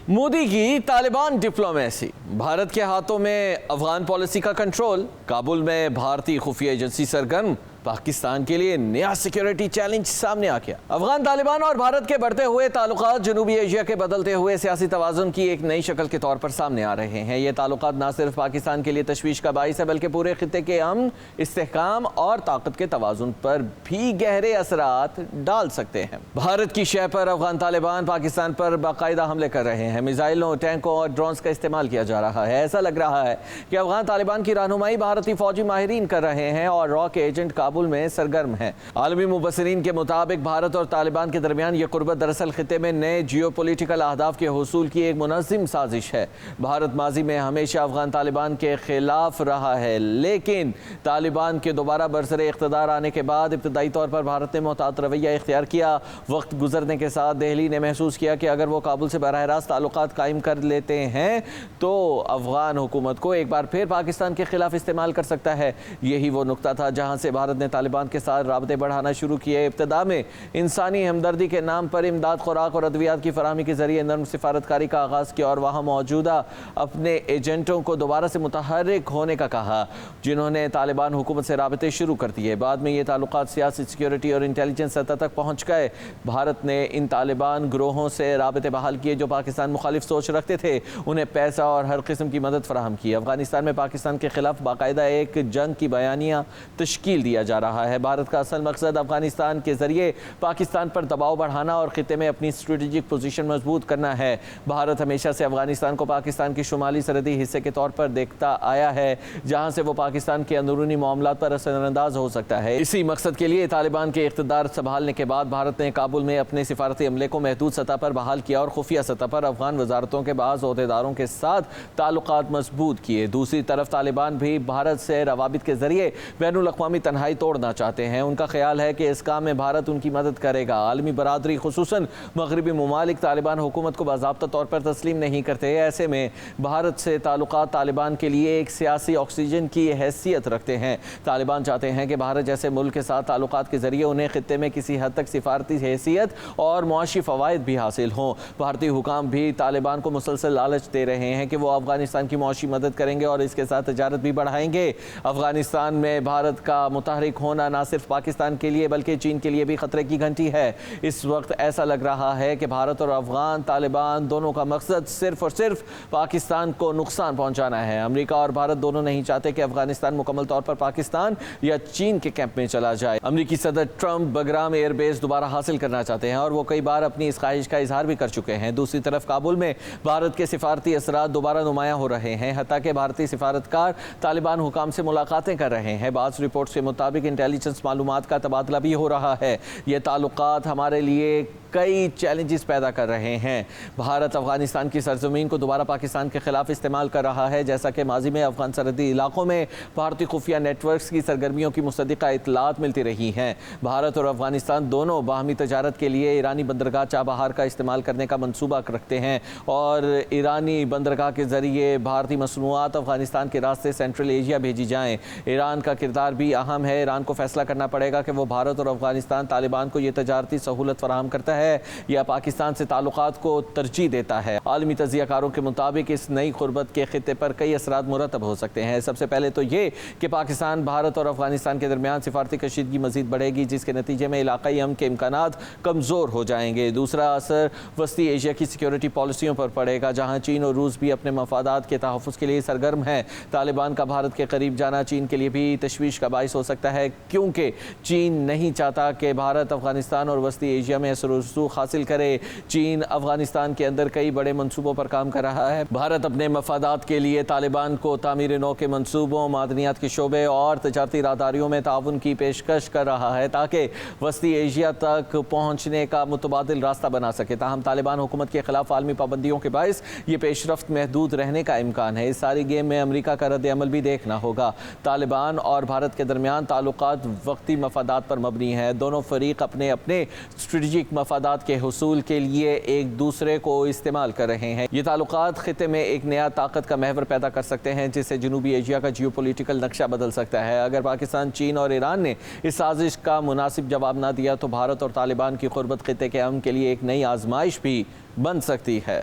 مودی کی طالبان ڈپلومیسی، بھارت کے ہاتھوں میں افغان پالیسی کا کنٹرول، کابل میں بھارتی خفیہ ایجنسی سرگرم، پاکستان کے لیے نیا سیکیورٹی چیلنج سامنے آ گیا۔ افغان طالبان اور بھارت کے بڑھتے ہوئے تعلقات جنوبی ایشیا کے بدلتے ہوئے سیاسی توازن کی ایک نئی شکل کے طور پر سامنے آ رہے ہیں۔ یہ تعلقات نہ صرف پاکستان کے لیے تشویش کا باعث ہے بلکہ پورے خطے کے امن، استحکام اور طاقت کے توازن پر بھی گہرے اثرات ڈال سکتے ہیں۔ بھارت کی شہ پر افغان طالبان پاکستان پر باقاعدہ حملے کر رہے ہیں، میزائلوں، ٹینکوں اور ڈرونز کا استعمال کیا جا رہا ہے۔ ایسا لگ رہا ہے کہ افغان طالبان کی رہنمائی بھارتی فوجی ماہرین کر رہے ہیں اور را کے ایجنٹ کابل میں سرگرم ہیں۔ عالمی مبصرین کے مطابق بھارت اور طالبان کے درمیان یہ قربت دراصل خطے میں نئے جیو پولیٹیکل اہداف کے حصول کی ایک منظم سازش ہے۔ بھارت ماضی میں ہمیشہ افغان طالبان کے خلاف رہا ہے، لیکن طالبان کے دوبارہ برسر اقتدار آنے کے بعد ابتدائی طور پر بھارت نے محتاط رویہ اختیار کیا۔ وقت گزرنے کے ساتھ دہلی نے محسوس کیا کہ اگر وہ کابل سے براہ راست تعلقات قائم کر لیتے ہیں تو افغان حکومت کو ایک بار پھر پاکستان کے خلاف استعمال کر سکتا ہے۔ یہی وہ نقطہ تھا جہاں سے بھارت نے طالبان کے ساتھ رابطے بڑھانا شروع کیے۔ ابتدا میں انسانی ہمدردی کے نام پر امداد، خوراک اور ادویات کی فراہمی کے ذریعے نرم سفارتکاری کا آغاز کیا اور وہاں موجودہ اپنے ایجنٹوں کو دوبارہ سے متحرک ہونے کا کہا، جنہوں نے طالبان حکومت سے رابطے شروع کر دیے۔ بعد میں یہ تعلقات سیاسی، سیکیورٹی اور انٹیلیجنس سطح تک پہنچ گئے۔ بھارت نے ان طالبان گروہوں سے رابطے بحال کیے جو پاکستان مخالف سوچ رکھتے تھے، انہیں پیسہ اور ہر قسم کی مدد فراہم کی۔ افغانستان میں پاکستان کے خلاف باقاعدہ ایک جنگ کی بیانیہ تشکیل دیا جا رہا ہے۔ بھارت کا اصل مقصد افغانستان کے ذریعے پاکستان پر دباؤ بڑھانا اور خطے میں اپنی اسٹریٹجک پوزیشن مضبوط کرنا ہے۔ بھارت ہمیشہ سے افغانستان کو پاکستان کی شمالی سرحدی حصے کے طور پر دیکھتا آیا ہے، جہاں سے وہ پاکستان کے اندرونی معاملات پر اثر انداز ہو سکتا ہے۔ اسی مقصد کے لیے طالبان کے اقتدار سنبھالنے کے بعد بھارت نے کابل میں اپنے سفارتی عملے کو محدود سطح پر بحال کیا اور خفیہ سطح پر افغان وزارتوں کے بعض عہدیداروں کے ساتھ تعلقات مضبوط کیے۔ دوسری طرف طالبان بھی بھارت سے روابط کے ذریعے بین الاقوامی تنہائی توڑنا چاہتے ہیں۔ ان کا خیال ہے کہ اس کام میں بھارت ان کی مدد کرے گا۔ عالمی برادری خصوصاً مغربی ممالک طالبان حکومت کو باضابطہ طور پر تسلیم نہیں کرتے۔ ایسے میں بھارت سے تعلقات طالبان کے لیے ایک سیاسی آکسیجن کی حیثیت رکھتے ہیں۔ طالبان چاہتے ہیں کہ بھارت جیسے ملک کے ساتھ تعلقات کے ذریعے انہیں خطے میں کسی حد تک سفارتی حیثیت اور معاشی فوائد بھی حاصل ہوں۔ بھارتی حکام بھی طالبان کو مسلسل لالچ دے رہے ہیں کہ وہ افغانستان کی معاشی مدد کریں گے اور اس کے ساتھ تجارت بھی بڑھائیں گے۔ افغانستان میں بھارت کا متحرک ہونا نہ صرف پاکستان کے لیے بلکہ چین کے لیے بھی خطرے کی گھنٹی ہے۔ اس وقت ایسا لگ رہا ہے کہ بھارت اور افغان طالبان دونوں کا مقصد صرف اور صرف پاکستان کو نقصان پہنچانا ہے۔ امریکہ اور بھارت دونوں نہیں چاہتے کہ افغانستان مکمل طور پر پاکستان یا چین کے کیمپ میں چلا جائے۔ امریکی صدر ٹرمپ بگرام ایئر بیس دوبارہ حاصل کرنا چاہتے ہیں اور وہ کئی بار اپنی اس خواہش کا اظہار بھی کر چکے ہیں۔ دوسری طرف کابل میں بھارت کے سفارتی اثرات دوبارہ نمایاں ہو رہے ہیں، حتیٰ کہ بھارتی سفارتکار طالبان حکام سے ملاقاتیں کر رہے ہیں۔ بعض رپورٹس کے مطابق انٹیلیجنس معلومات کا تبادلہ بھی ہو رہا ہے۔ یہ تعلقات ہمارے لیے کئی چیلنجز پیدا کر رہے ہیں۔ بھارت افغانستان کی سرزمین کو دوبارہ پاکستان کے خلاف استعمال کر رہا ہے، جیسا کہ ماضی میں افغان سرحدی علاقوں میں بھارتی خفیہ نیٹ ورکس کی سرگرمیوں کی مصدقہ اطلاعات ملتی رہی ہیں۔ بھارت اور افغانستان دونوں باہمی تجارت کے لیے ایرانی بندرگاہ چابہار کا استعمال کرنے کا منصوبہ رکھتے ہیں اور ایرانی بندرگاہ کے ذریعے بھارتی مصنوعات افغانستان کے راستے سینٹرل ایشیا بھیجی جائیں۔ ایران کا کردار بھی اہم ہے۔ ایران کو فیصلہ کرنا پڑے گا کہ وہ بھارت اور افغانستان طالبان کو یہ تجارتی سہولت فراہم کرتا ہے یا پاکستان سے تعلقات کو ترجیح دیتا ہے۔ عالمی تجزیہ کاروں کے مطابق اس نئی قربت کے خطے پر کئی اثرات مرتب ہو سکتے ہیں۔ سب سے پہلے تو یہ کہ پاکستان، بھارت اور افغانستان کے درمیان سفارتی کشیدگی مزید بڑھے گی، جس کے نتیجے میں علاقائی امن کے امکانات کمزور ہو جائیں گے۔ دوسرا اثر وسطی ایشیا کی سیکیورٹی پالیسیوں پر پڑے گا، جہاں چین اور روس بھی اپنے مفادات کے تحفظ کے لیے سرگرم ہیں۔ طالبان کا بھارت کے قریب جانا چین کے لیے بھی تشویش کا باعث ہو سکتا ہے، کیونکہ چین نہیں چاہتا کہ بھارت افغانستان اور وسطی ایشیا میں اثر و رسوخ حاصل کرے۔ چین افغانستان کے اندر کئی بڑے منصوبوں پر کام کر رہا ہے۔ بھارت اپنے مفادات کے لیے طالبان کو تعمیر نو کے منصوبوں، معدنیات کے شعبے اور تجارتی راہداریوں میں تعاون کی پیشکش کر رہا ہے تاکہ وسطی ایشیا تک پہنچنے کا متبادل راستہ بنا سکے۔ تاہم طالبان حکومت کے خلاف عالمی پابندیوں کے باعث یہ پیش رفت محدود رہنے کا امکان ہے۔ اس ساری گیم میں امریکہ کا رد عمل بھی دیکھنا ہوگا۔ طالبان اور بھارت کے درمیان تعلقات وقتی مفادات پر مبنی ہیں۔ دونوں فریق اپنے اسٹریٹجک مفادات کے حصول کے لیے ایک دوسرے کو استعمال کر رہے ہیں۔ یہ تعلقات خطے میں ایک نیا طاقت کا محور پیدا کر سکتے ہیں، جس سے جنوبی ایشیا کا جیو پولیٹیکل نقشہ بدل سکتا ہے۔ اگر پاکستان، چین اور ایران نے اس سازش کا مناسب جواب نہ دیا تو بھارت اور طالبان کی قربت خطے کے امن کے لیے ایک نئی آزمائش بھی بن سکتی ہے۔